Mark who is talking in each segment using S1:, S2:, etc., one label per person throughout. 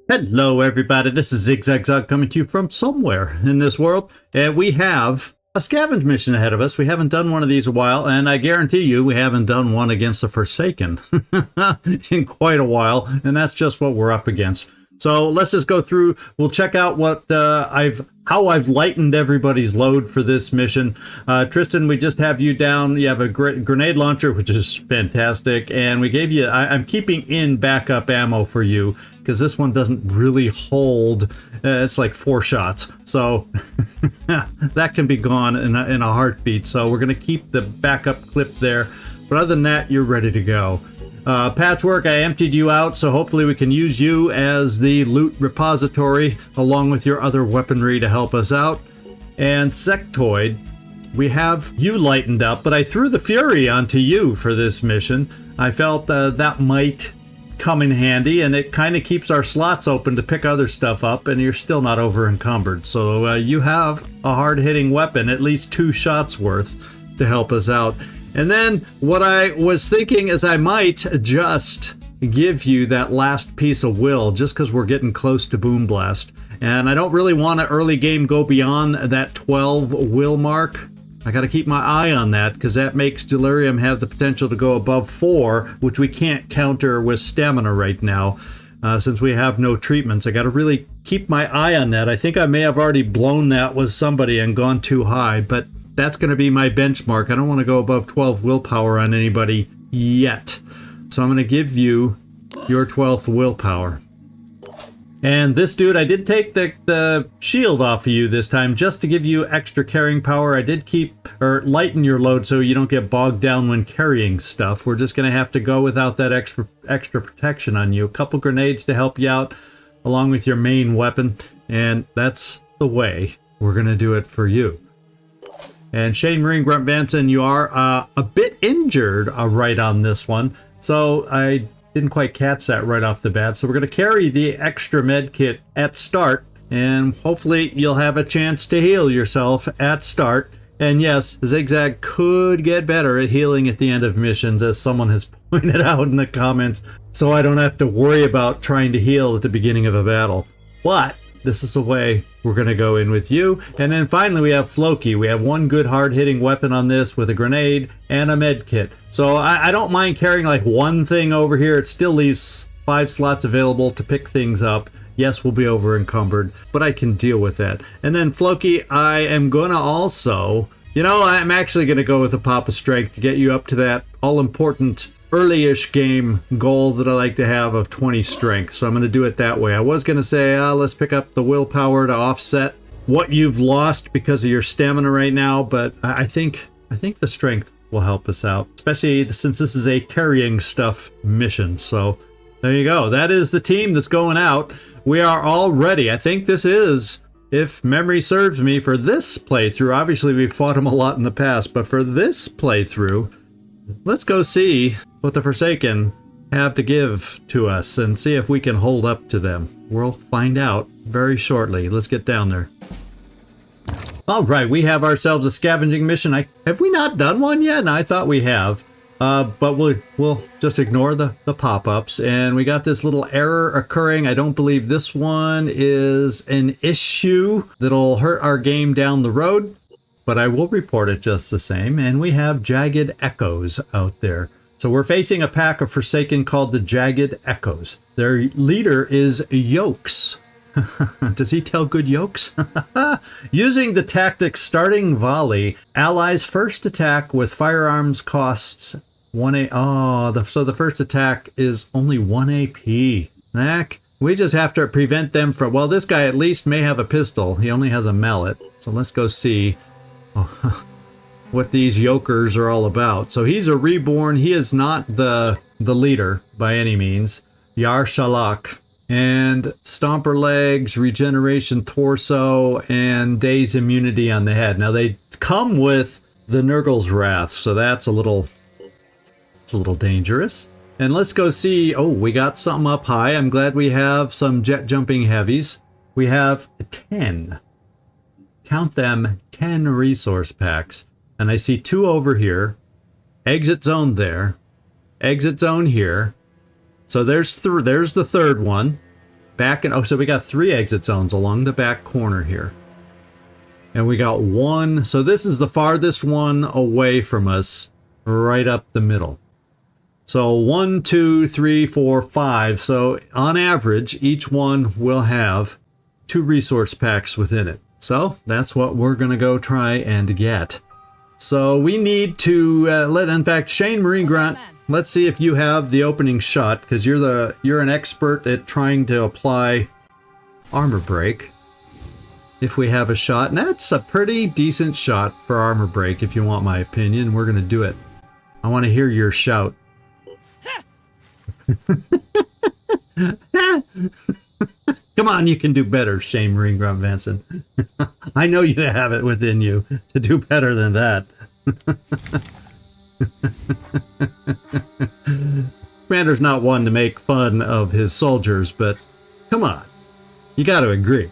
S1: Hello everybody, this is ZigZagZog coming to you from somewhere in this world, and we have a scavenge mission ahead of us. We haven't done one of these in a while, and I guarantee you we haven't done one against the Forsaken in quite a while, and that's just what we're up against. So let's just go through. We'll check out what how I've lightened everybody's load for this mission. Tristan, we just have you down. You have a grenade launcher, which is fantastic, and we gave you. I'm keeping in backup ammo for you because this one doesn't really hold. It's like 4 shots, so that can be gone in a heartbeat. So we're gonna keep the backup clip there. But other than that, you're ready to go. Patchwork, I emptied you out, so hopefully we can use you as the loot repository along with your other weaponry to help us out. And Sectoid, we have you lightened up, but I threw the Fury onto you for this mission. I felt that might come in handy, and it kind of keeps our slots open to pick other stuff up, and you're still not over encumbered. So you have a hard-hitting weapon, at least 2 shots worth, to help us out. And then what I was thinking is I might just give you that last piece of will just because we're getting close to Boom Blast. And I don't really want to early game go beyond that 12 will mark. I got to keep my eye on that because that makes Delirium have the potential to go above 4, which we can't counter with stamina right now since we have no treatments. I got to really keep my eye on that. I think I may have already blown that with somebody and gone too high, but that's going to be my benchmark. I don't want to go above 12 willpower on anybody yet. So I'm going to give you your 12th willpower. And this dude, I did take the shield off of you this time just to give you extra carrying power. I did lighten your load so you don't get bogged down when carrying stuff. We're just going to have to go without that extra protection on you. A couple grenades to help you out along with your main weapon. And that's the way we're going to do it for you. And Shane Marine Grunt Benson, you are a bit injured right on this one. So I didn't quite catch that right off the bat. So we're going to carry the extra med kit at start. And hopefully you'll have a chance to heal yourself at start. And yes, Zigzag could get better at healing at the end of missions, as someone has pointed out in the comments. So I don't have to worry about trying to heal at the beginning of a battle. But this is the way we're going to go in with you. And then finally we have Floki. We have one good hard-hitting weapon on this with a grenade and a med kit. So I don't mind carrying like one thing over here. It still leaves 5 slots available to pick things up. Yes, we'll be over encumbered, but I can deal with that. And then Floki, I am going to also, I'm actually going to go with a pop of strength to get you up to that all-important early-ish game goal that I like to have of 20 strength. So I'm going to do it that way. I was going to say, let's pick up the willpower to offset what you've lost because of your stamina right now, but I think the strength will help us out, especially since this is a carrying stuff mission. So there you go. That is the team that's going out. We are all ready. I think this is, if memory serves me, for this playthrough. Obviously, we've fought them a lot in the past, but for this playthrough, let's go see what the Forsaken have to give to us and see if we can hold up to them. We'll find out very shortly. Let's get down there. All right, we have ourselves a scavenging mission. Have we not done one yet? No, I thought we have. But we'll just ignore the pop-ups. And we got this little error occurring. I don't believe this one is an issue that'll hurt our game down the road, but I will report it just the same. And we have Jagged Echoes out there. So we're facing a pack of Forsaken called the Jagged Echoes. Their leader is Yokes. Does he tell good yokes? Using the tactic Starting Volley, allies first attack with firearms costs 1 AP. So the first attack is only 1 AP. We just have to prevent them from... Well, this guy at least may have a pistol. He only has a mallet. So let's go see what these yokers are all about. So he's a reborn. He is not the leader by any means. Yar Shalak. And Stomper Legs, Regeneration Torso, and Daze Immunity on the head. Now they come with the Nurgle's Wrath, so that's a little dangerous. And let's go see, we got something up high. I'm glad we have some jet jumping heavies. We have 10. Count them, 10 resource packs. And I see 2 over here. Exit zone there. Exit zone here. So there's the third one. back in... Oh, so we got 3 exit zones along the back corner here. And we got 1. So this is the farthest one away from us, right up the middle. So 1, 2, 3, 4, 5. So on average, each one will have 2 resource packs within it. So that's what we're going to go try and get. So we need to in fact, Shane Marine Grunt, let's see if you have the opening shot, because you're an expert at trying to apply armor break. If we have a shot, and that's a pretty decent shot for armor break, if you want my opinion. We're going to do it. I want to hear your shout. Come on, you can do better, Shane Marine Grunt Vanson. I know you have it within you to do better than that. Commander's not one to make fun of his soldiers, but come on, you got to agree.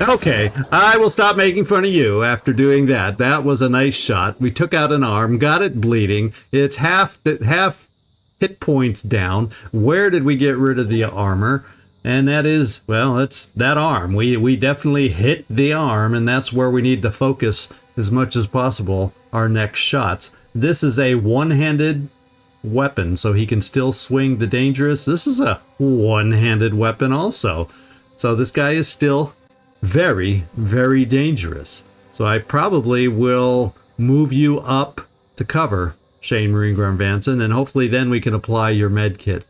S1: Okay, I will stop making fun of you after doing that. That was a nice shot. We took out an arm, got it bleeding. It's half hit points down. Where did we get rid of the armor? And that is, well, it's that arm. We definitely hit the arm, and that's where we need to focus as much as possible our next shots. This is a one-handed weapon, so he can still swing the dangerous. This is a one-handed weapon also. So this guy is still very, very dangerous. So I probably will move you up to cover, Shane Marine Grunt Vanson, and hopefully then we can apply your med kit.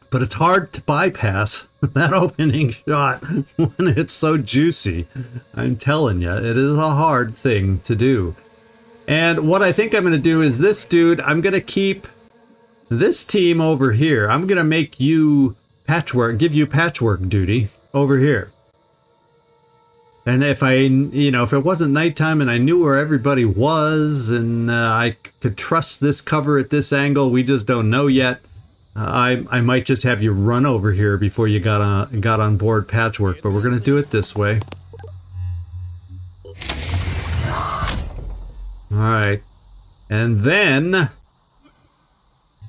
S1: But it's hard to bypass that opening shot when it's so juicy. I'm telling you, it is a hard thing to do. And what I think I'm going to do is this dude, I'm going to keep this team over here. I'm going to make you patchwork, give you patchwork duty over here. And if if it wasn't nighttime and I knew where everybody was and I could trust this cover at this angle, we just don't know yet. I might just have you run over here before you got on board patchwork, but we're going to do it this way. All right. And then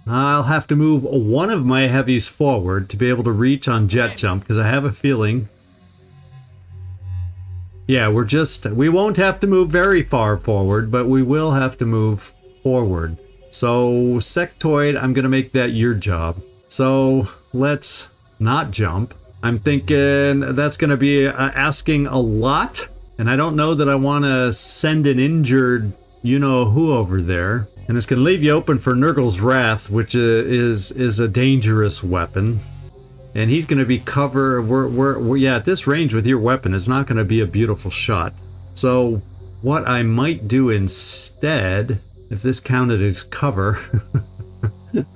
S1: I'll have to move one of my heavies forward to be able to reach on jet jump, because I have a feeling... Yeah, we won't have to move very far forward, but we will have to move forward. So, Sectoid, I'm going to make that your job. So, let's not jump. I'm thinking that's going to be asking a lot, and I don't know that I want to send an injured you-know-who over there. And it's going to leave you open for Nurgle's Wrath, which is a dangerous weapon. And he's going to be yeah, at this range with your weapon, it's not going to be a beautiful shot. So what I might do instead, if this counted as cover,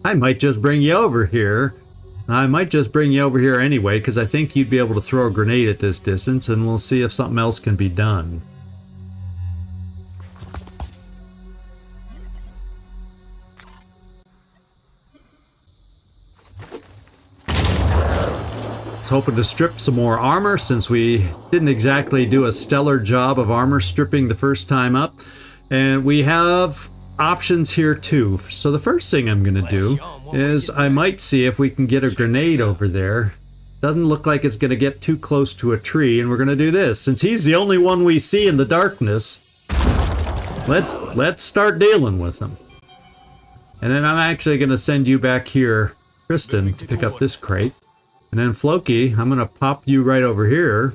S1: I might just bring you over here. I might just bring you over here anyway, because I think you'd be able to throw a grenade at this distance, and we'll see if something else can be done. Hoping to strip some more armor, since we didn't exactly do a stellar job of armor stripping the first time up. And we have options here too. So the first thing I'm going to do is I might see if we can get a grenade over there. Doesn't look like it's going to get too close to a tree, and we're going to do this. Since he's the only one we see in the darkness, let's start dealing with him. And then I'm actually going to send you back here, Kristen, to pick up this crate. And then Floki, I'm going to pop you right over here.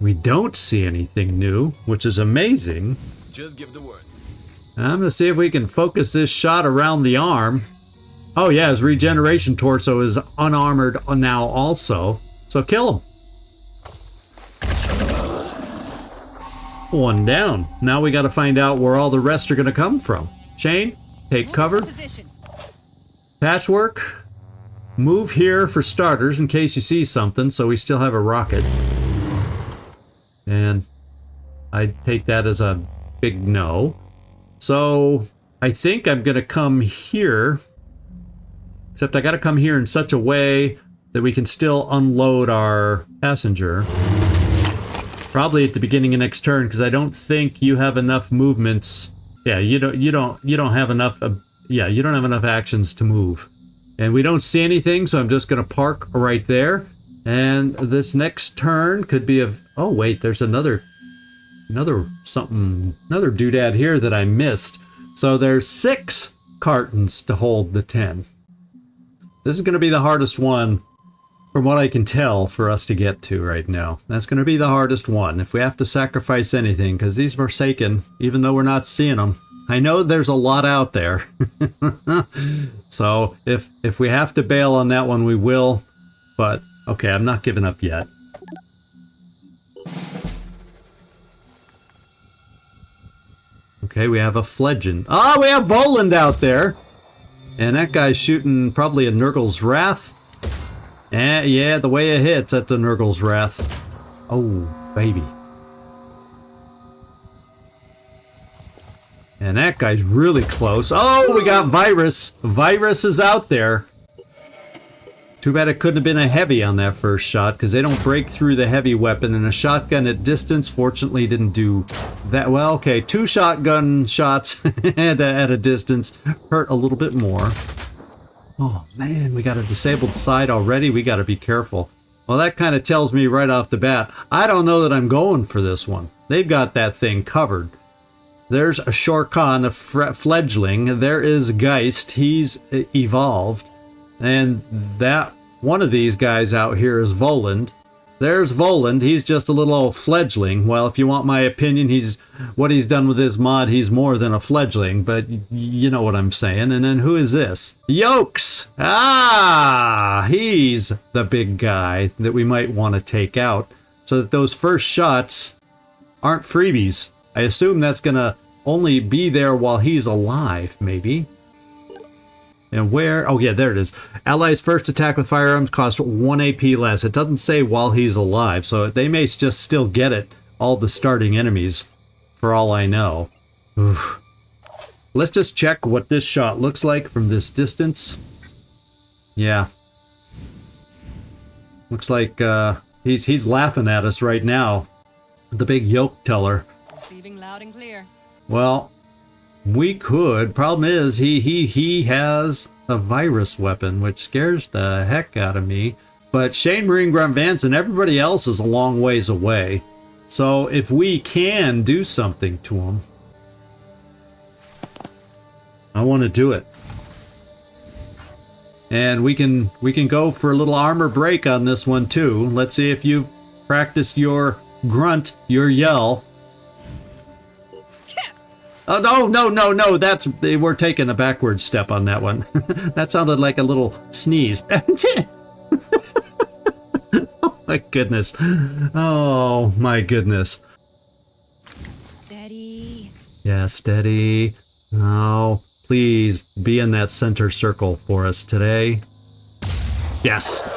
S1: We don't see anything new, which is amazing.
S2: Just give the word.
S1: I'm going to see if we can focus this shot around the arm. Oh yeah, his regeneration torso is unarmored now also. So kill him. One down. Now we got to find out where all the rest are going to come from. Shane, take cover. Patchwork. Move here for starters in case you see something, so we still have a rocket. And I take that as a big no. So I think I'm going to come here. Except I got to come here in such a way that we can still unload our passenger. Probably at the beginning of next turn, because I don't think you have enough movements. Yeah, you don't have enough. You don't have enough actions to move. And we don't see anything, so I'm just going to park right there. And this next turn could be of... Oh, wait, there's another doodad here that I missed. So there's 6 cartons to hold the 10. This is going to be the hardest one, from what I can tell, for us to get to right now. That's going to be the hardest one, if we have to sacrifice anything, because these Forsaken, even though we're not seeing them, I know there's a lot out there. So if we have to bail on that one, we will. But, okay, I'm not giving up yet. Okay, we have a Fledgend. Oh, we have Voland out there! And that guy's shooting probably a Nurgle's Wrath. Yeah, the way it hits, that's a Nurgle's Wrath. Oh, baby. And that guy's really close. Oh, we got Virus. Virus is out there. Too bad it couldn't have been a heavy on that first shot, because they don't break through the heavy weapon, and a shotgun at distance fortunately didn't do that well. Okay, 2 shotgun shots at a distance hurt a little bit more. Oh man, we got a disabled side already. We got to be careful. Well, that kind of tells me right off the bat, I don't know that I'm going for this one. They've got that thing covered. There's a Shorkan, a fledgling. There is Geist. He's evolved. And that one of these guys out here is Voland. There's Voland. He's just a little old fledgling. Well, if you want my opinion, what he's done with his mod, he's more than a fledgling, but you know what I'm saying. And then who is this? Yokes! Ah! He's the big guy that we might want to take out, so that those first shots aren't freebies. I assume that's gonna only be there while he's alive, maybe. And where? Oh yeah, there it is. Allies' first attack with firearms cost 1 AP less. It doesn't say while he's alive, so they may just still get it, all the starting enemies, for all I know. Oof. Let's just check what this shot looks like from this distance. Yeah. Looks like he's laughing at us right now. The big yoke teller.
S2: Receiving loud and clear.
S1: Well, we could. Problem is, he has a virus weapon, which scares the heck out of me. But Shane Marine Grunt Vance and everybody else is a long ways away. So if we can do something to him, I want to do it. And we can go for a little armor break on this one too. Let's see if you've practiced your grunt, your yell. Oh, no, that's, we're taking a backward step on that one. That sounded like a little sneeze. Oh my goodness. Oh my goodness.
S2: Steady.
S1: Yeah, steady. Oh, please be in that center circle for us today. Yes,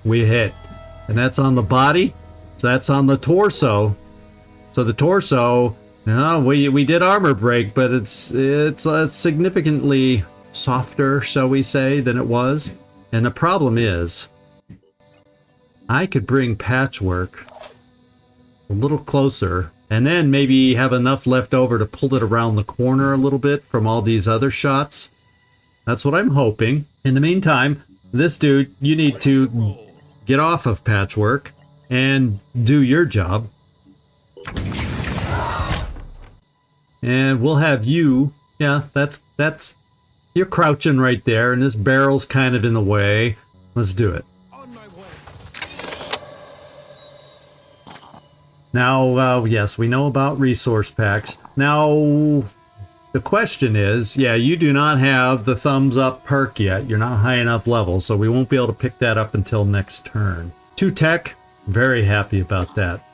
S1: we hit. And that's on the body. So that's on the torso. So the torso... No, we did armor break, but it's significantly softer, shall we say, than it was. And the problem is, I could bring Patchwork a little closer, and then maybe have enough left over to pull it around the corner a little bit from all these other shots. That's what I'm hoping. In the meantime, this dude, you need to get off of Patchwork and do your job. And we'll have you, yeah, that's, you're crouching right there, and this barrel's kind of in the way. Let's do it.
S3: On my way.
S1: Now, yes, we know about resource packs. Now, the question is, yeah, you do not have the thumbs up perk yet. You're not high enough level, so we won't be able to pick that up until next turn. 2 tech, very happy about that.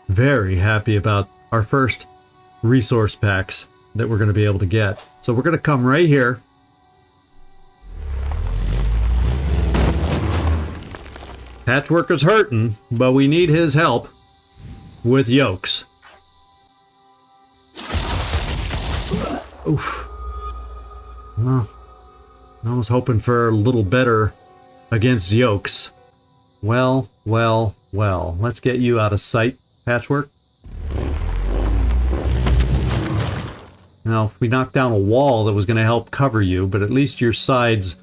S1: Very happy about our first resource packs that we're going to be able to get. So we're going to come right here. Patchwork is hurting, but we need his help with yokes. Oof. Well, I was hoping for a little better against yokes. Well. Let's get you out of sight, Patchwork. Now, we knocked down a wall that was going to help cover you, but at least your side's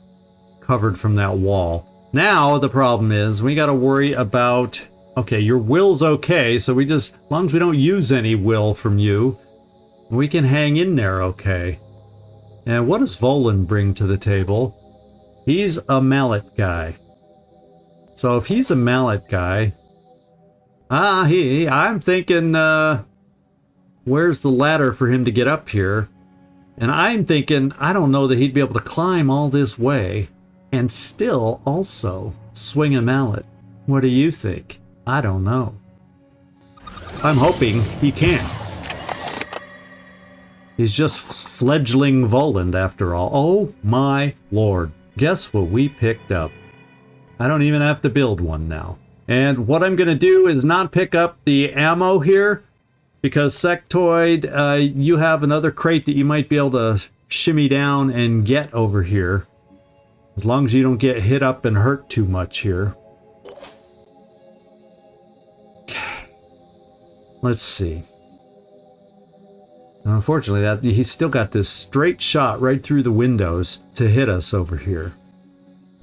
S1: recovered from that wall. Now the problem is we got to worry about, okay, your will's okay, so we just, as long as we don't use any will from you, we can hang in there okay. And what does Volan bring to the table? He's a mallet guy. So if he's a mallet guy, I'm thinking, where's the ladder for him to get up here? And I'm thinking, I don't know that he'd be able to climb all this way and still also swing a mallet. What do you think? I don't know. I'm hoping he can. He's just fledgling Voland after all. Oh my lord. Guess what we picked up? I don't even have to build one now. And what I'm going to do is not pick up the ammo here, because Sectoid, you have another crate that you might be able to shimmy down and get over here. As long as you don't get hit up and hurt too much here. Okay. Let's see. Unfortunately, he's still got this straight shot right through the windows to hit us over here.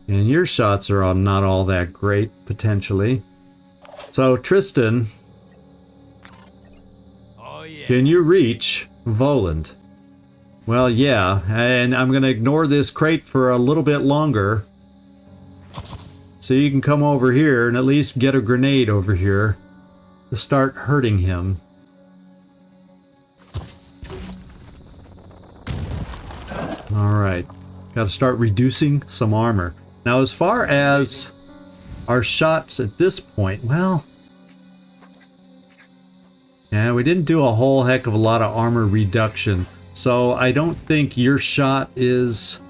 S1: And your shots are not all that great, potentially. So, Tristan, can you reach Voland? Well, yeah, and I'm going to ignore this crate for a little bit longer. So you can come over here and at least get a grenade over here to start hurting him. Alright, got to start reducing some armor. Now, as far as our shots at this point, well, yeah, we didn't do a whole heck of a lot of armor reduction, so I don't think your shot is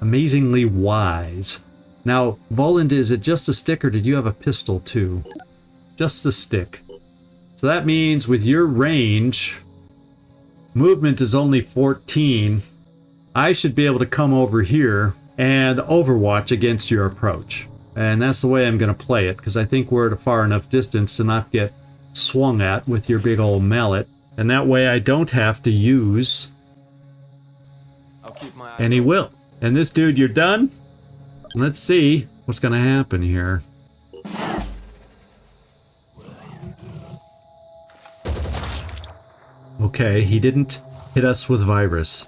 S1: amazingly wise. Now, Voland, is it just a stick or did you have a pistol too? Just the stick. So that means with your range, movement is only 14. I should be able to come over here and overwatch against your approach. And that's the way I'm going to play it, because I think we're at a far enough distance to not get swung at with your big old mallet. And that way I don't have to use any will. And this dude, you're done? Let's see what's going to happen here. Okay, he didn't hit us with virus.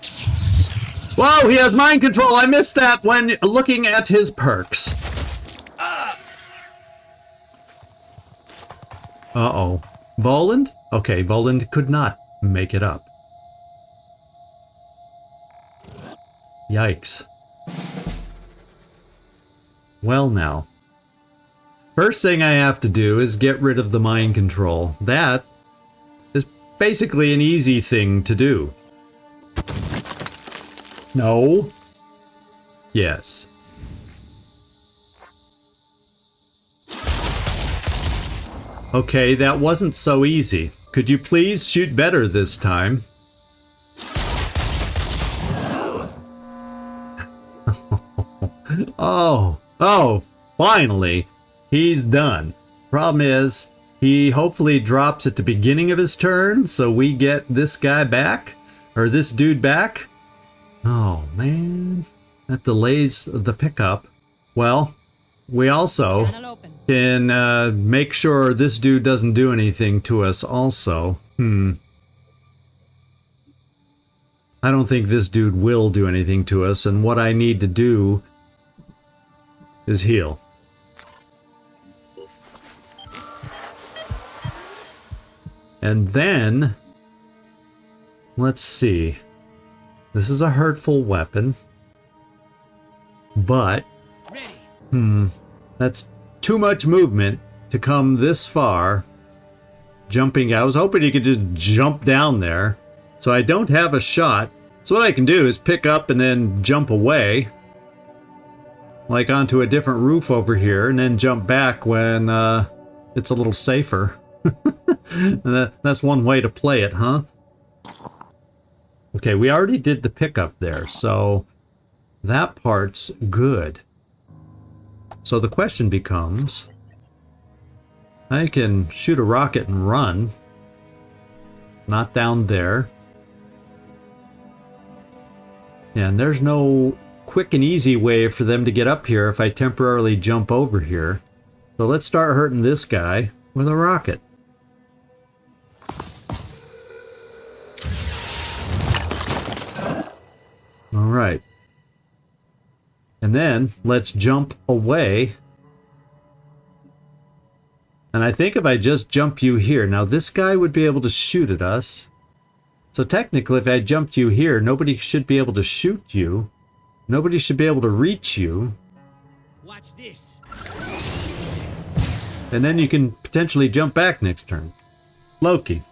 S1: Whoa, he has mind control! I missed that when looking at his perks. Uh-oh. Voland? Okay, Voland could not make it up. Yikes. Well now. First thing I have to do is get rid of the mind control. That is basically an easy thing to do. No. Yes. Okay, that wasn't so easy. Could you please shoot better this time? Oh, finally. He's done. Problem is, he hopefully drops at the beginning of his turn, so we get this guy back, or this dude back. Oh, man. That delays the pickup. Well, we also can make sure this dude doesn't do anything to us also. I don't think this dude will do anything to us, and what I need to do is heal. And then, let's see. This is a hurtful weapon, but that's too much movement to come this far. Jumping, I was hoping you could just jump down there. So I don't have a shot. So what I can do is pick up and then jump away, like onto a different roof over here, and then jump back when it's a little safer. That's one way to play it, huh? Okay, we already did the pickup there, so that part's good. So the question becomes, I can shoot a rocket and run. Not down there. Yeah, and there's no quick and easy way for them to get up here if I temporarily jump over here. So let's start hurting this guy with a rocket. All right. And then let's jump away. And I think if I just jump you here, now this guy would be able to shoot at us. So technically, if I jumped you here, nobody should be able to shoot you. Nobody should be able to reach you.
S2: Watch this.
S1: And then you can potentially jump back next turn. Loki.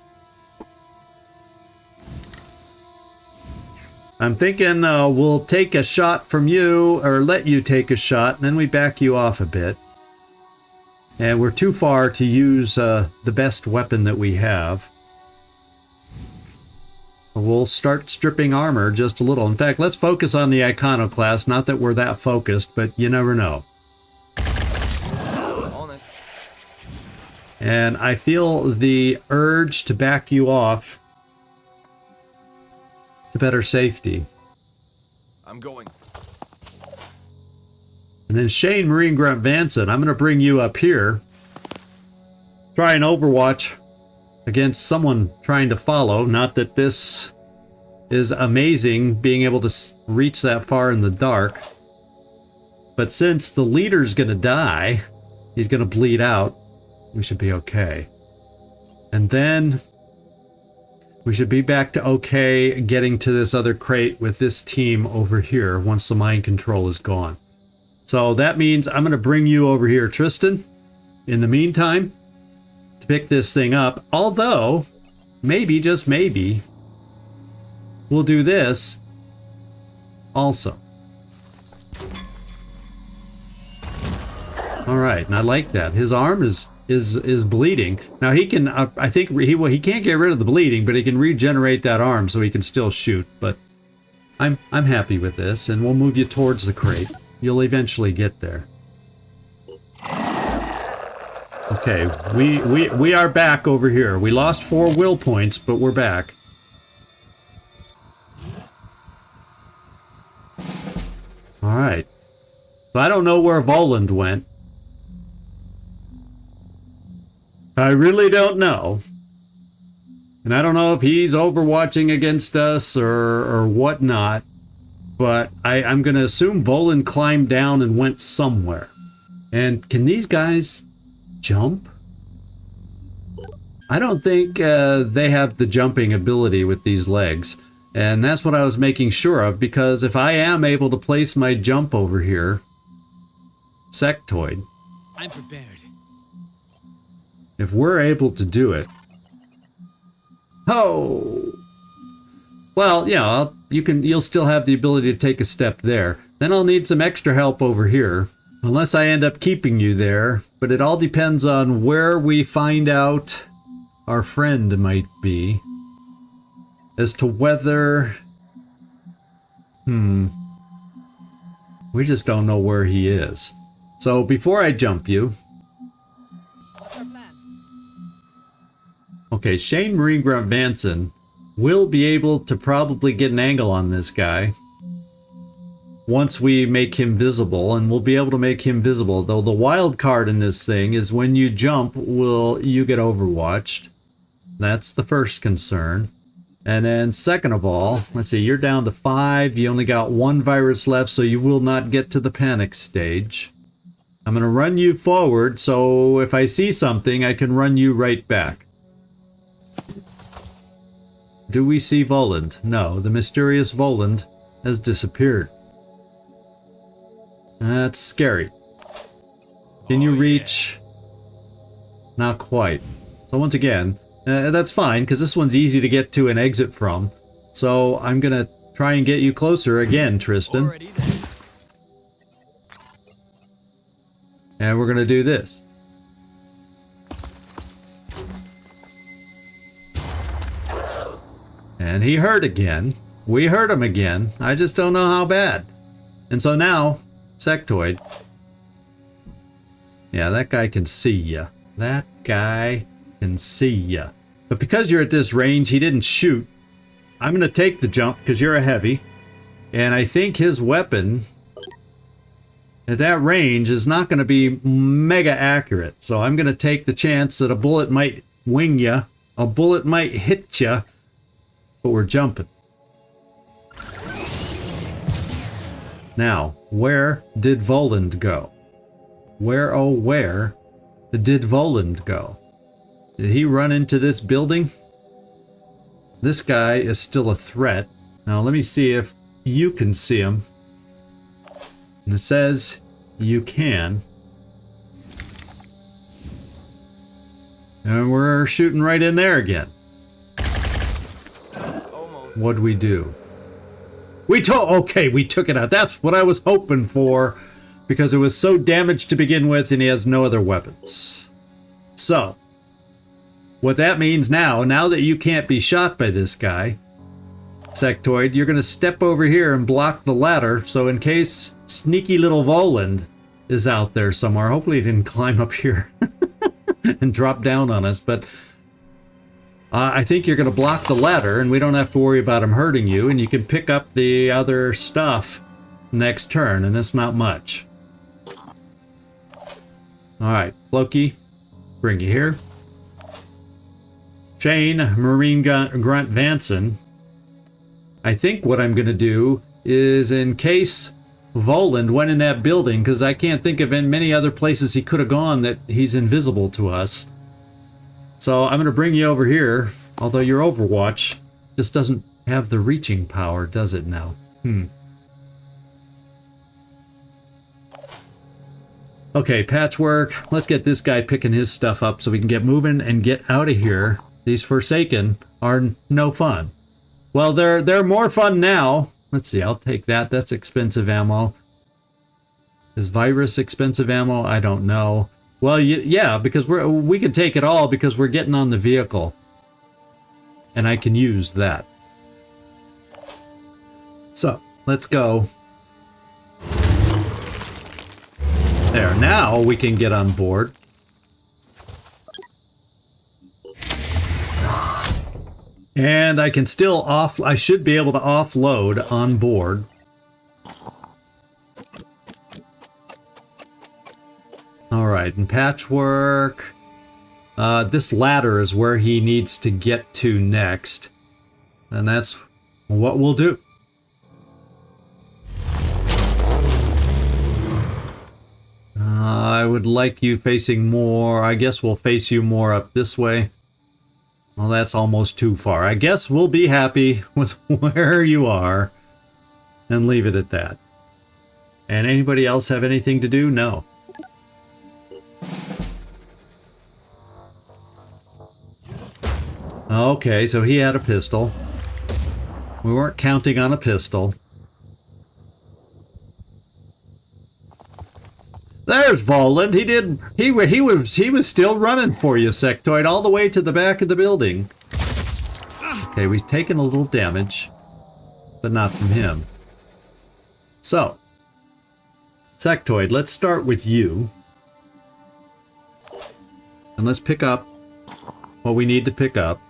S1: I'm thinking we'll take a shot from you, or let you take a shot, and then we back you off a bit. And we're too far to use the best weapon that we have. We'll start stripping armor just a little. In fact, let's focus on the Iconoclast. Not that we're that focused, but you never know. And I feel the urge to back you off to better safety.
S2: I'm going.
S1: And then Shane Marine Grunt Vanson, I'm going to bring you up here. Try an Overwatch against someone trying to follow. Not that this is amazing, being able to reach that far in the dark. But since the leader's going to die, he's going to bleed out, we should be okay. And then we should be back to okay getting to this other crate with this team over here once the mind control is gone. So that means I'm going to bring you over here, Tristan, in the meantime, to pick this thing up. Although, maybe, just maybe, we'll do this also. All right, and I like that. His arm is bleeding. Now he can, I think he can't get rid of the bleeding, but he can regenerate that arm so he can still shoot. But I'm happy with this, and we'll move you towards the crate. You'll eventually get there. Okay, we are back over here. We lost 4 will points, but we're back. All right. So I don't know where Voland went. I really don't know. And I don't know if he's overwatching against us or whatnot. But I'm going to assume Voland climbed down and went somewhere. And can these guys jump? I don't think they have the jumping ability with these legs. And that's what I was making sure of, because if I am able to place my jump over here, Sectoid,
S2: I'm prepared.
S1: If we're able to do it. Oh! Well, yeah, you'll still have the ability to take a step there. Then I'll need some extra help over here. Unless I end up keeping you there. But it all depends on where we find out our friend might be. As to whether... We just don't know where he is. So before I jump you...
S2: What's our plan?
S1: Okay, Shane Marine Grunt Vanson will be able to probably get an angle on this guy once we make him visible, and we'll be able to make him visible. Though the wild card in this thing is when you jump, will you get overwatched? That's the first concern. And then second of all, let's see, you're down to 5. You only got 1 virus left, so you will not get to the panic stage. I'm going to run you forward, so if I see something, I can run you right back. Do we see Voland? No, the mysterious Voland has disappeared. That's scary. Can you reach? Not quite. So once again, that's fine, because this one's easy to get to and exit from. So I'm going to try and get you closer again, Tristan. And we're going to do this. And he hurt again. We hurt him again. I just don't know how bad. And so now, Sectoid. Yeah, that guy can see ya. That guy can see ya. But because you're at this range, he didn't shoot. I'm going to take the jump because you're a heavy. And I think his weapon at that range is not going to be mega accurate. So I'm going to take the chance that a bullet might wing you, a bullet might hit you, but we're jumping. Now, where did Voland go? Where, oh where did Voland go? Did he run into this building? This guy is still a threat. Now let me see if you can see him. And it says you can. And we're shooting right in there again. What'd we do? We took it out. That's what I was hoping for, because it was so damaged to begin with and he has no other weapons. So, what that means now that you can't be shot by this guy, Sectoid, you're going to step over here and block the ladder, so in case sneaky little Voland is out there somewhere, hopefully he didn't climb up here and drop down on us, but I think you're going to block the ladder and we don't have to worry about him hurting you, and you can pick up the other stuff next turn, and it's not much. Alright, Loki, bring you here. Shane, Marine Grunt Vanson. I think what I'm going to do is, in case Voland went in that building, because I can't think of in many other places he could have gone that he's invisible to us. So I'm going to bring you over here, although your Overwatch just doesn't have the reaching power, does it now? Okay, Patchwork, let's get this guy picking his stuff up so we can get moving and get out of here. These Forsaken are no fun. Well, they're more fun now. Let's see, I'll take that. That's expensive ammo. Is Virus expensive ammo? I don't know. Well, yeah, because we can take it all because we're getting on the vehicle. And I can use that. So, let's go. There, now we can get on board. And I can still I should be able to offload on board. Alright, and Patchwork. This ladder is where he needs to get to next. And that's what we'll do. I would like you facing more. I guess we'll face you more up this way. Well, that's almost too far. I guess we'll be happy with where you are and leave it at that. And anybody else have anything to do? No. Okay, so he had a pistol. We weren't counting on a pistol. There's Voland. He was still running for you, Sectoid, all the way to the back of the building. Okay, we've taken a little damage, but not from him. So, Sectoid, let's start with you. And let's pick up what we need to pick up.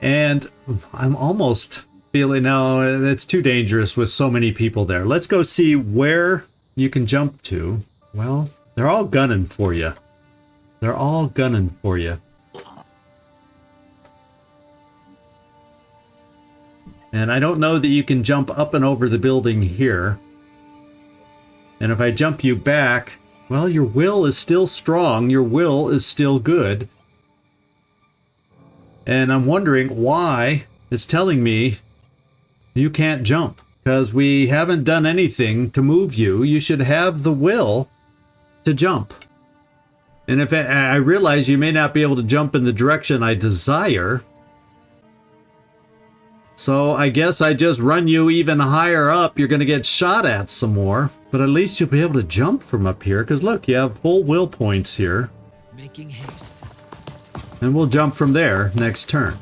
S1: And I'm almost feeling now it's too dangerous with so many people there. Let's go see where you can jump to. Well, they're all gunning for you. They're all gunning for you. And I don't know that you can jump up and over the building here. And if I jump you back, well, your will is still strong. Your will is still good. And I'm wondering why it's telling me you can't jump. Because we haven't done anything to move you. You should have the will to jump. And if I realize you may not be able to jump in the direction I desire, so I guess I just run you even higher up. You're going to get shot at some more, but at least you'll be able to jump from up here, because look, you have full will points here.
S2: Making haste.
S1: And we'll jump from there next turn.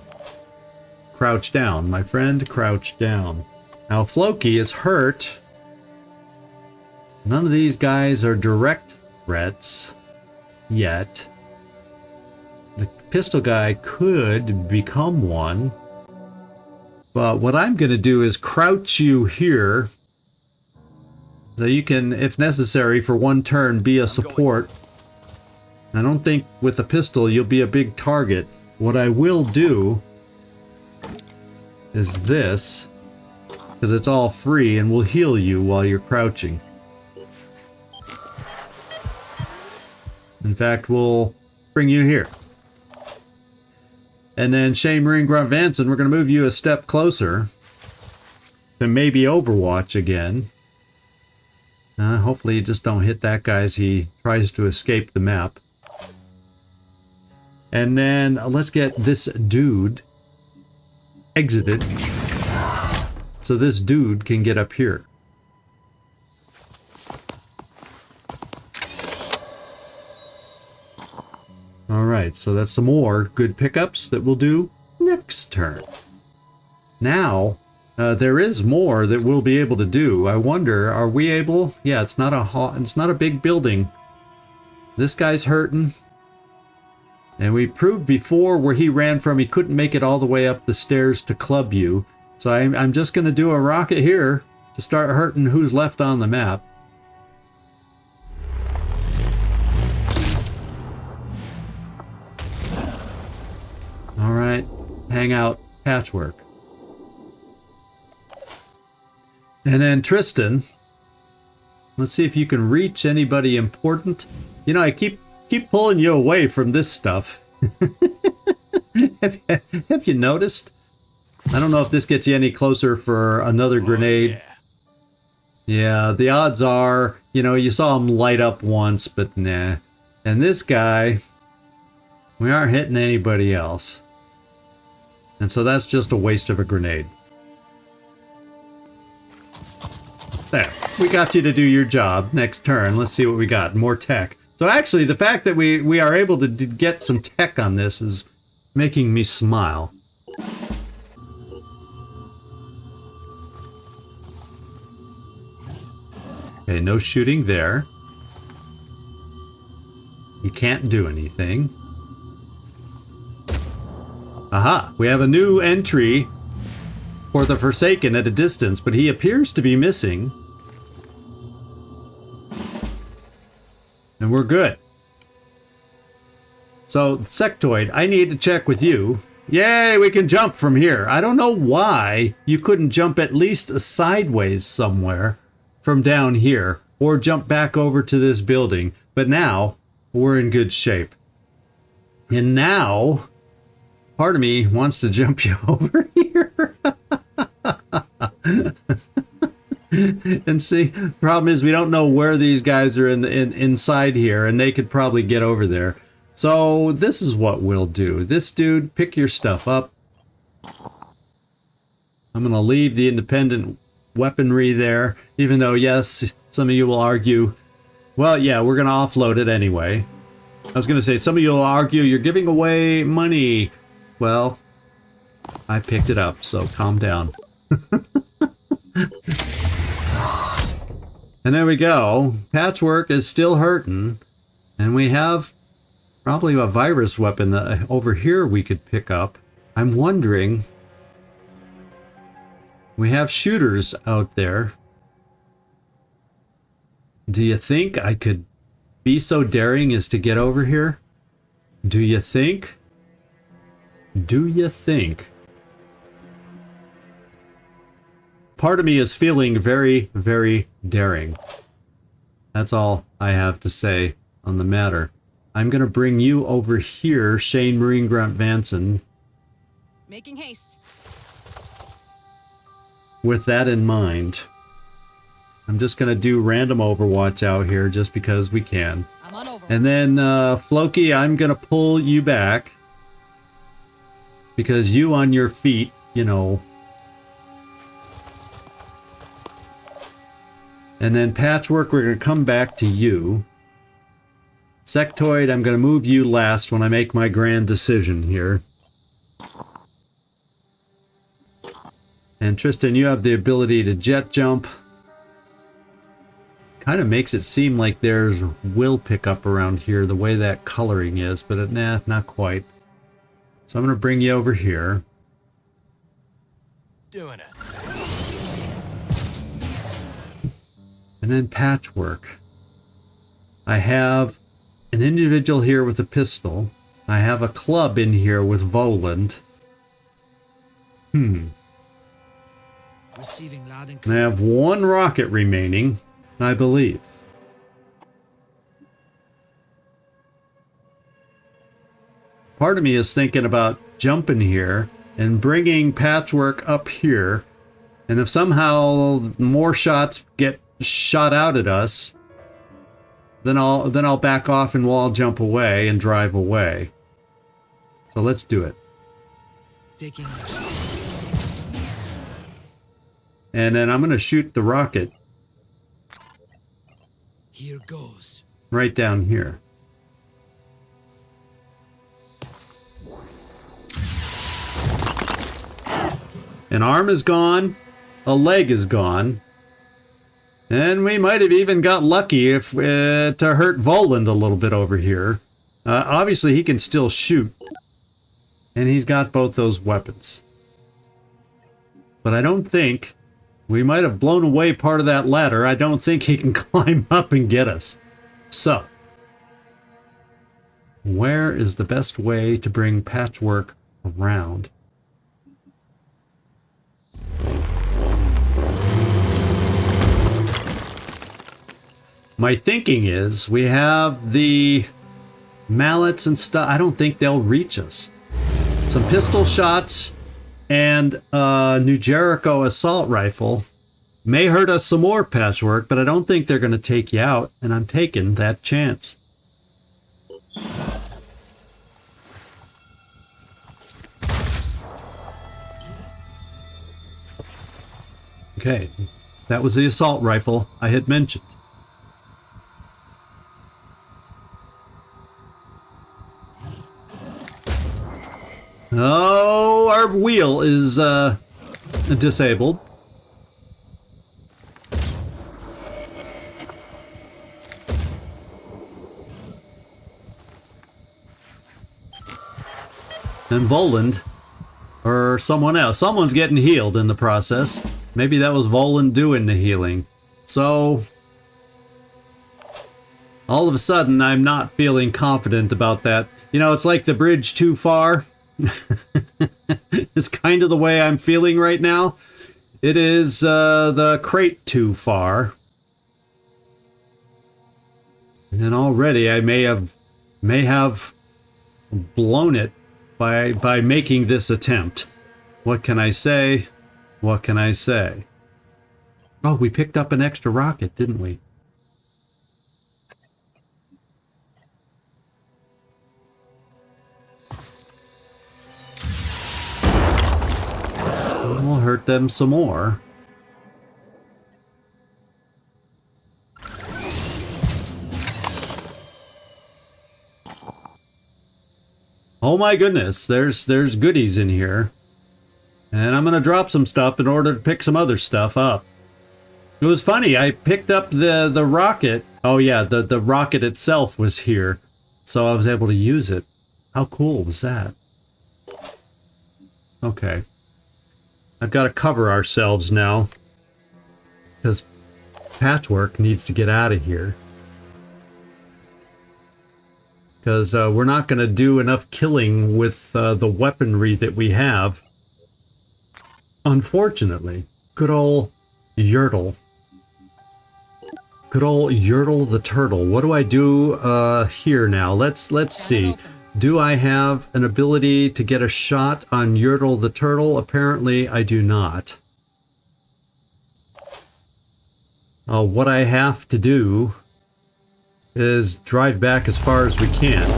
S1: Crouch down, my friend, crouch down. Now Floki is hurt. None of these guys are direct threats yet. The pistol guy could become one. But what I'm going to do is crouch you here So you can, if necessary, for one turn, be a support. I don't think with a pistol you'll be a big target. What I will do is this, because it's all free and will heal you while you're crouching. In fact, we'll bring you here. And then Shane Marine Grunt Vanson, we're going to move you a step closer to maybe Overwatch again. Hopefully you just don't hit that guy as he tries to escape the map. And then let's get this dude exited so this dude can get up here. Alright, so that's some more good pickups that we'll do next turn. Now, there is more that we'll be able to do. I wonder, are we able? Yeah, it's not a big building. This guy's hurting. And we proved before where he ran from, he couldn't make it all the way up the stairs to club you. So I'm just going to do a rocket here to start hurting who's left on the map. Alright, hang out, Patchwork. And then Tristan, let's see if you can reach anybody important. You know, I keep pulling you away from this stuff. have you noticed? I don't know if this gets you any closer for another grenade. Yeah, the odds are, you know, you saw him light up once, but nah. And this guy, we aren't hitting anybody else. And so that's just a waste of a grenade. There, we got you to do your job. Next turn, let's see what we got. More tech. So actually, the fact that we are able to get some tech on this is making me smile. Okay, no shooting there. You can't do anything. Aha, we have a new entry for the Forsaken at a distance, but he appears to be missing. And we're good. So, Sectoid, I need to check with you. Yay, we can jump from here. I don't know why you couldn't jump at least sideways somewhere from down here, or jump back over to this building. But now, we're in good shape. And now, part of me wants to jump you over here. And see, problem is we don't know where these guys are inside here, and they could probably get over there. So this is what we'll do. This dude, pick your stuff up. I'm going to leave the independent weaponry there, even though, yes, some of you will argue, well, yeah, we're going to offload it anyway. I was going to say, some of you will argue you're giving away money. Well, I picked it up, so calm down. And there we go. Patchwork is still hurting. And we have probably a virus weapon over here we could pick up. I'm wondering. We have shooters out there. Do you think I could be so daring as to get over here? Do you think? Do you think? Part of me is feeling very, very daring. That's all I have to say on the matter. I'm going to bring you over here, Shane Marine Grunt Vanson.
S2: Making haste.
S1: With that in mind, I'm just going to do random Overwatch out here just because we can.
S2: I'm on over.
S1: And then, Floki, I'm going to pull you back. Because you on your feet, you know. And then Patchwork, we're going to come back to you. Sectoid, I'm going to move you last when I make my grand decision here. And Tristan, you have the ability to jet jump. Kind of makes it seem like there's will pickup around here, the way that coloring is, but nah, not quite. So I'm going to bring you over here.
S2: Doing it.
S1: And then Patchwork. I have an individual here with a pistol. I have a club in here with Voland.
S3: Receiving loud and
S1: And I
S3: clear.
S1: have one rocket remaining, I believe. Part of me is thinking about jumping here and bringing Patchwork up here. And if somehow more shots get shot out at us, then I'll back off and wall jump away and drive away. So let's do it.
S3: Taking action.
S1: And then I'm going to shoot the rocket
S3: Here goes.
S1: right down here. An arm is gone, a leg is gone, and we might have even got lucky if to hurt Voland a little bit over here. Obviously, he can still shoot, and he's got both those weapons. But I don't think we might have blown away part of that ladder. I don't think he can climb up and get us. So, where is the best way to bring Patchwork around? My thinking is we have the mallets and stuff. I don't think they'll reach us. Some pistol shots and a New Jericho assault rifle may hurt us some more, Patchwork, but I don't think they're going to take you out, and I'm taking that chance. Okay, that was the assault rifle I had mentioned. Oh, our wheel is disabled. And Voland, or someone else, someone's getting healed in the process. Maybe that was Voland doing the healing. So, all of a sudden, I'm not feeling confident about that. You know, it's like the bridge too far. It's kind of the way I'm feeling right now. It is the crate too far. And already I may have blown it by making this attempt. What can I say? What can I say? Oh, we picked up an extra rocket, didn't we? We'll hurt them some more. Oh my goodness, there's goodies in here. And I'm gonna drop some stuff in order to pick some other stuff up. It was funny, I picked up the rocket. Oh yeah, the rocket itself was here. So I was able to use it. How cool was that? Okay. I've got to cover ourselves now. Because Patchwork needs to get out of here. Because we're not going to do enough killing with the weaponry that we have. Unfortunately. Good old Yertle. Good old Yertle the turtle. What do I do here now? Let's see. Do I have an ability to get a shot on Yertle the turtle? Apparently I do not. What I have to do is drive back as far as we can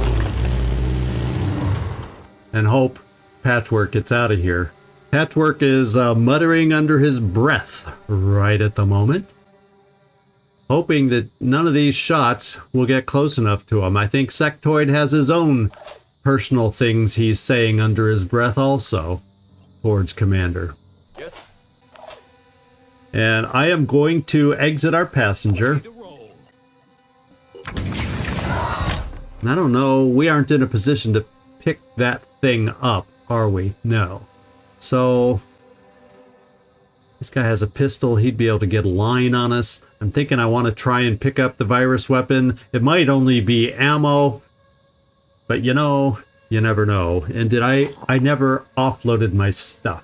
S1: and hope Patchwork gets out of here. Patchwork is muttering under his breath right at the moment, hoping that none of these shots will get close enough to him. I think Sectoid has his own personal things he's saying under his breath also towards Commander.
S4: Yes.
S1: And I am going to exit our passenger. And I don't know, we aren't in a position to pick that thing up, are we? No. So This guy has a pistol. He'd be able to get a line on us. I'm thinking I want to try and pick up the virus weapon. It might only be ammo, but you know, you never know. And I never offloaded my stuff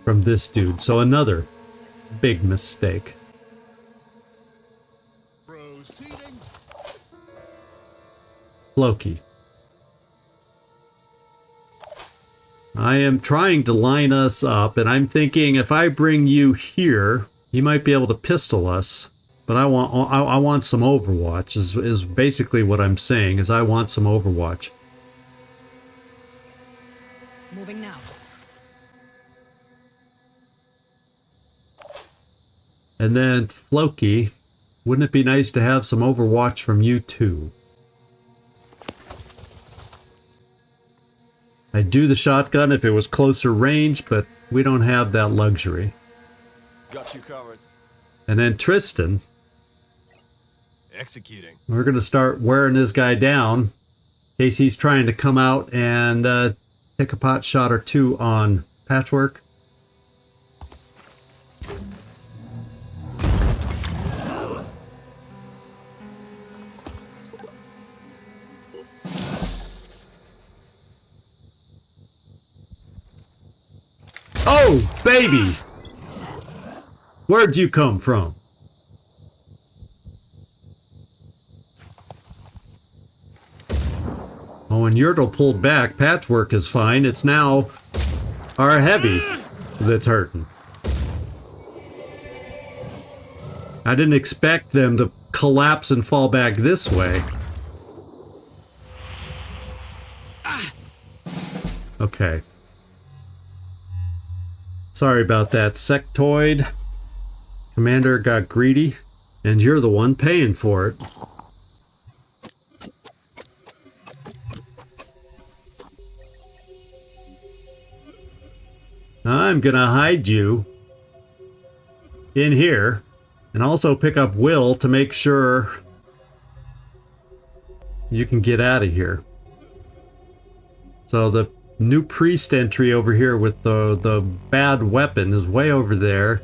S1: from this dude. So another big mistake.
S3: Proceeding.
S1: Loki. I am trying to line us up, and I'm thinking if I bring you here, you might be able to pistol us. But I want some Overwatch, is basically what I'm saying, is I want some Overwatch.
S2: Moving now.
S1: And then Floki, wouldn't it be nice to have some Overwatch from you too? I'd do the shotgun if it was closer range, but we don't have that luxury.
S4: Got you covered.
S1: And then Tristan.
S3: Executing.
S1: We're going to start wearing this guy down in case he's trying to come out and take a pot shot or two on Patchwork. Oh, baby! Where'd you come from? Oh, and Yertle pulled back. Patchwork is fine. It's now our heavy that's hurting. I didn't expect them to collapse and fall back this way. Okay. Sorry about that, Sectoid. Commander got greedy, and you're the one paying for it. I'm gonna hide you in here, and also pick up Will to make sure you can get out of here. So the new priest entry over here with the bad weapon is way over there.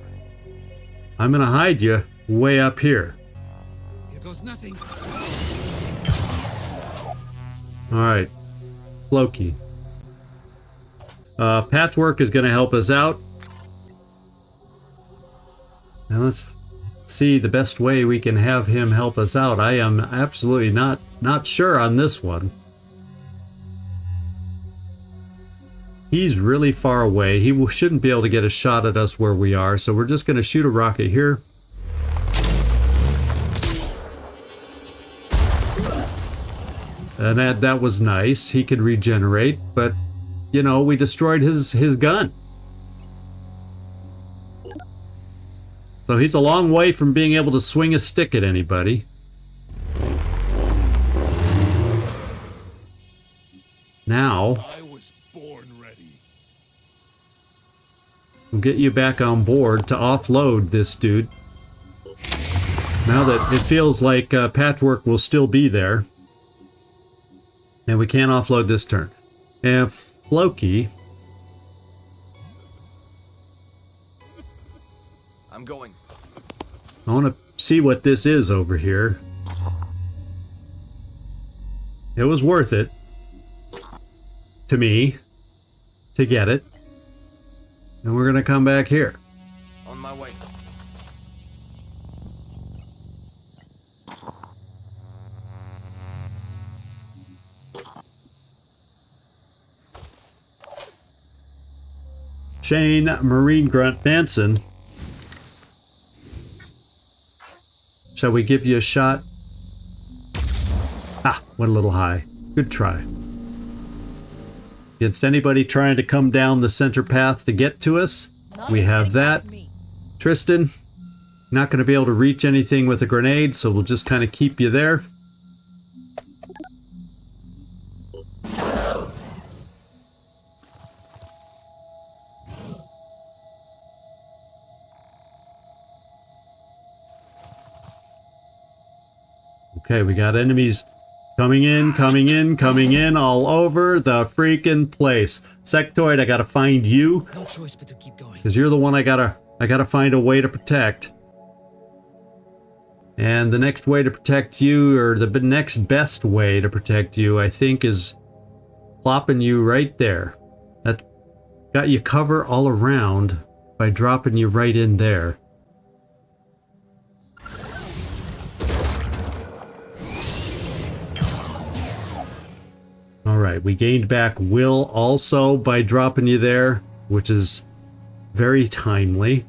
S1: I'm gonna hide you way up here.
S3: Here goes nothing.
S1: Alright. Loki. Patchwork is gonna help us out. Now let's see the best way we can have him help us out. I am absolutely not sure on this one. He's really far away. He shouldn't be able to get a shot at us where we are, so we're just going to shoot a rocket here. And that was nice. He could regenerate, but, you know, we destroyed his gun. So he's a long way from being able to swing a stick at anybody. Now we'll get you back on board to offload this dude. Now that it feels like Patchwork will still be there. And we can't offload this turn. And Floki.
S4: I'm going.
S1: I want to see what this is over here. It was worth it. To me. To get it. And we're gonna come back here.
S4: On my way.
S1: Shane Marine Grunt Vanson. Shall we give you a shot? Ah, went a little high. Good try. Against anybody trying to come down the center path to get to us, we have that. Tristan, not going to be able to reach anything with a grenade, so we'll just kind of keep you there. Okay, we got enemies coming in all over the freaking place. Sectoid, I gotta find you.
S3: No choice but to keep going.
S1: Because you're the one I gotta I gotta find a way to protect. And the next way to protect you, or the next best way to protect you, I think, is plopping you right there. That got you cover all around by dropping you right in there. Alright, we gained back Will also by dropping you there, which is very timely.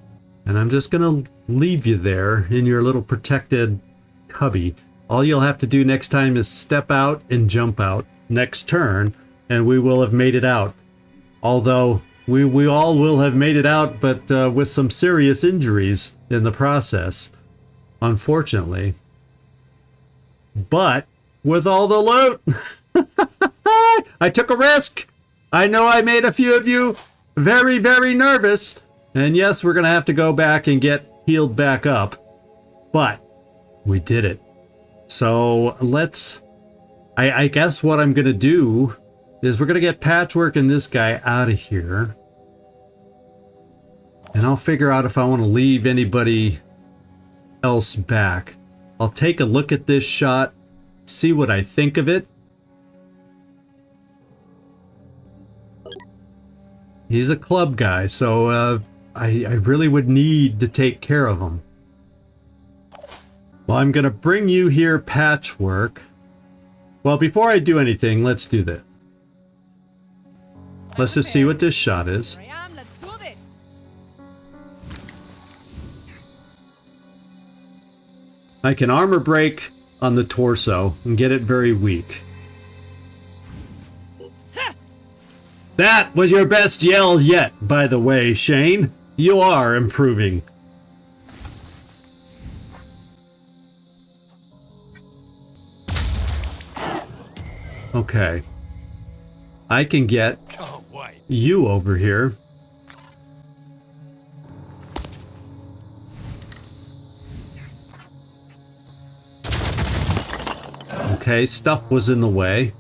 S1: And I'm just gonna leave you there in your little protected cubby. All you'll have to do next time is step out and jump out next turn, and we will have made it out. Although we all will have made it out, but with some serious injuries in the process, unfortunately. But with all the loot, I took a risk. I know I made a few of you very, very nervous. And yes, we're going to have to go back and get healed back up. But we did it. So let's... I guess what I'm going to do is we're going to get Patchwork and this guy out of here. And I'll figure out if I want to leave anybody else back. I'll take a look at this shot, see what I think of it. He's a club guy, so I really would need to take care of him. Well, I'm going to bring you here, Patchwork. Well, before I do anything, let's do this. Let's just see what this shot is.
S2: Here I am. Let's do this.
S1: I can armor break on the torso and get it very weak. That was your best yell yet, by the way, Shane. You are improving. Okay. I can get you over here. Okay, stuff was in the way.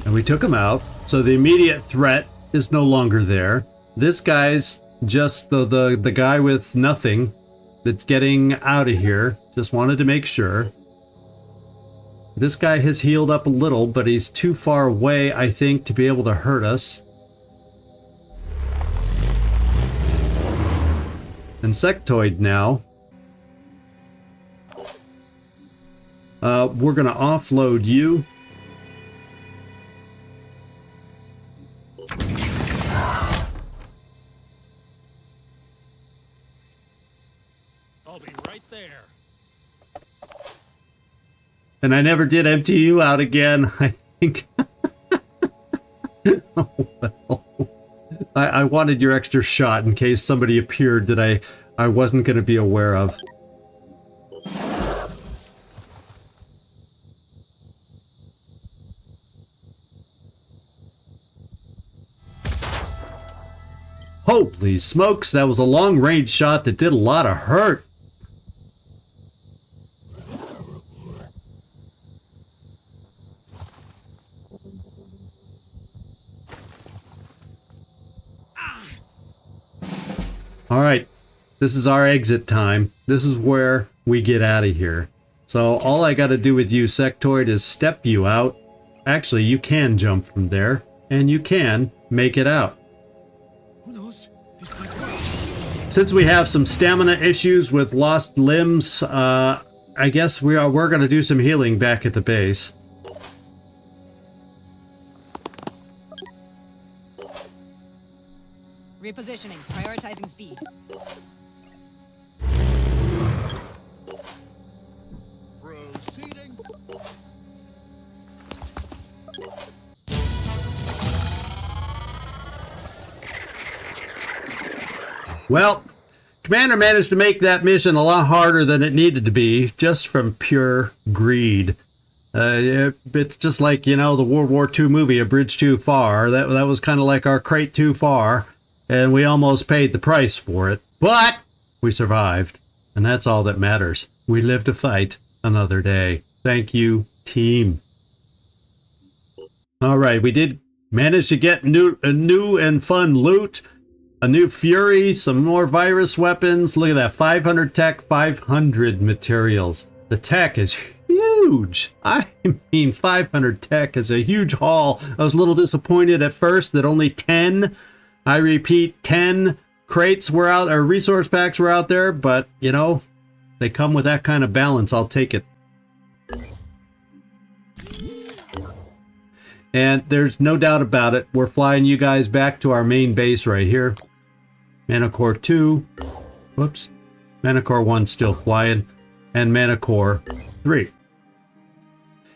S1: And we took him out, so the immediate threat is no longer there. This guy's just the guy with nothing that's getting out of here. Just wanted to make sure. This guy has healed up a little, but he's too far away, I think, to be able to hurt us. Insectoid now. We're gonna offload you.
S3: I'll be right there.
S1: And I never did empty you out again, I think. Oh, well. I wanted your extra shot in case somebody appeared that I wasn't going to be aware of. Holy smokes, that was a long-range shot that did a lot of hurt. All right, this is our exit time. This is where we get out of here. So all I got to do with you, Sectoid, is step you out. Actually, you can jump from there, and you can make it out.
S3: Who knows? This might work.
S1: Since we have some stamina issues with lost limbs, I guess we're going to do some healing back at the base.
S2: Repositioning. Prioritizing speed.
S3: Proceeding.
S1: Well, Commander managed to make that mission a lot harder than it needed to be, just from pure greed. It's just like, you know, the World War II movie, A Bridge Too Far. That was kind of like our crate too far, and we almost paid the price for it. But we survived, and that's all that matters. We live to fight another day. Thank you, team. All right, we did manage to get new and fun loot. A new Fury, some more virus weapons. Look at that, 500 tech, 500 materials. The tech is huge. I mean, 500 tech is a huge haul. I was a little disappointed at first that only 10, I repeat, 10 crates were out, or resource packs were out there, but, you know, they come with that kind of balance. I'll take it. And there's no doubt about it, we're flying you guys back to our main base right here. Manicore 2, whoops, Manicore 1 still flying, and Manicore 3.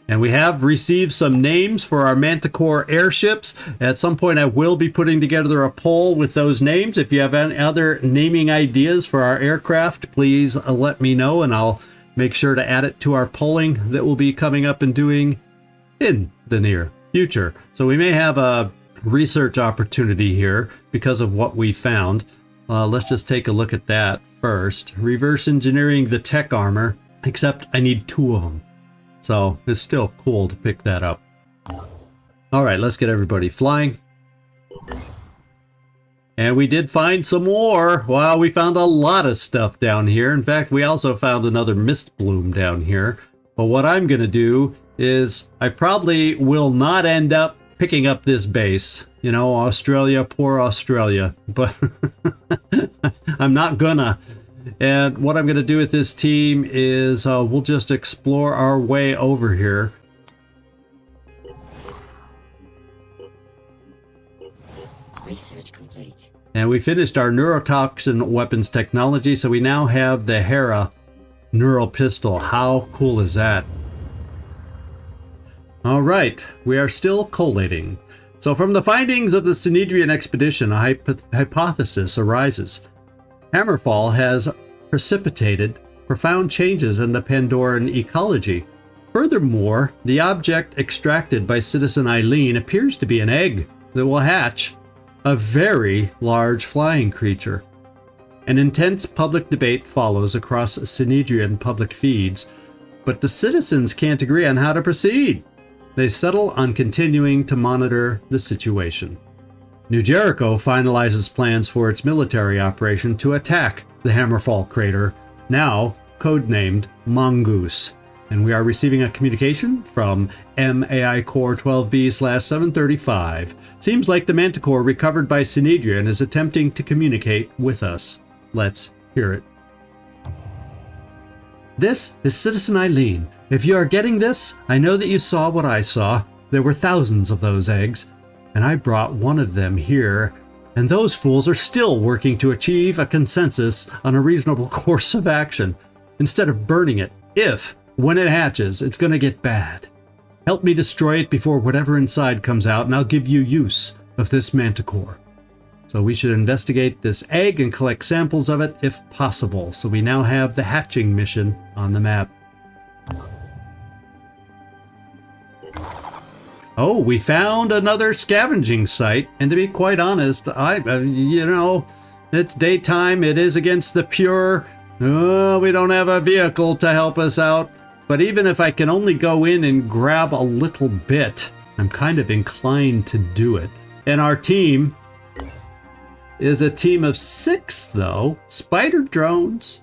S1: And we have received some names for our Manticore airships. At some point I will be putting together a poll with those names. If you have any other naming ideas for our aircraft, please let me know, and I'll make sure to add it to our polling that we'll be coming up and doing in the near future. So we may have a research opportunity here because of what we found. Let's just take a look at that first. Reverse engineering the tech armor, except I need 2 of them. So it's still cool to pick that up. All right, let's get everybody flying. And we did find some more. Wow, we found a lot of stuff down here. In fact, we also found another mist bloom down here. But what I'm going to do is I probably will not end up picking up this base. You know, Australia, poor Australia. But I'm not gonna. And what I'm gonna do with this team is we'll just explore our way over here.
S5: Research complete.
S1: And we finished our neurotoxin weapons technology, so we now have the Hera neural pistol. How cool is that? All right, we are still collating. So from the findings of the Synedrian expedition, a hypothesis arises. Hammerfall has precipitated profound changes in the Pandoran ecology. Furthermore, the object extracted by Citizen Eileen appears to be an egg that will hatch a very large flying creature. An intense public debate follows across Synedrian public feeds, but the citizens can't agree on how to proceed. They settle on continuing to monitor the situation. New Jericho finalizes plans for its military operation to attack the Hammerfall crater, now codenamed Mongoose. And we are receiving a communication from MAI Core 12B/735. Seems like the Manticore recovered by Synedrian is attempting to communicate with us. Let's hear it. This is Citizen Eileen. If you are getting this, I know that you saw what I saw. There were thousands of those eggs, and I brought one of them here, and those fools are still working to achieve a consensus on a reasonable course of action, instead of burning it, if, when it hatches, it's going to get bad. Help me destroy it before whatever inside comes out, and I'll give you use of this Manticore. So we should investigate this egg and collect samples of it if possible. So we now have the hatching mission on the map. Oh, we found another scavenging site. And to be quite honest, you know, it's daytime. It is against the pure. We don't have a vehicle to help us out. But even if I can only go in and grab a little bit, I'm kind of inclined to do it. And our team is a team of 6, though. Spider drones.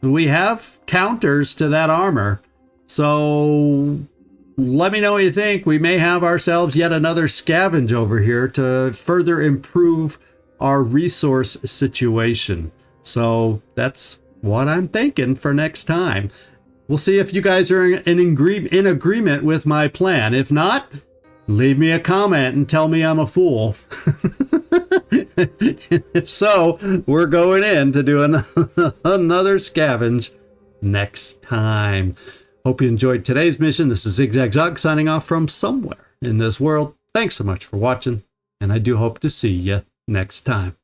S1: We have counters to that armor. So let me know what you think. We may have ourselves yet another scavenge over here to further improve our resource situation. So that's what I'm thinking for next time. We'll see if you guys are in agreement with my plan. If not, leave me a comment and tell me I'm a fool. If so, we're going in to do another scavenge next time. Hope you enjoyed today's mission. This is ZigZagZog signing off from somewhere in this world. Thanks so much for watching, and I do hope to see you next time.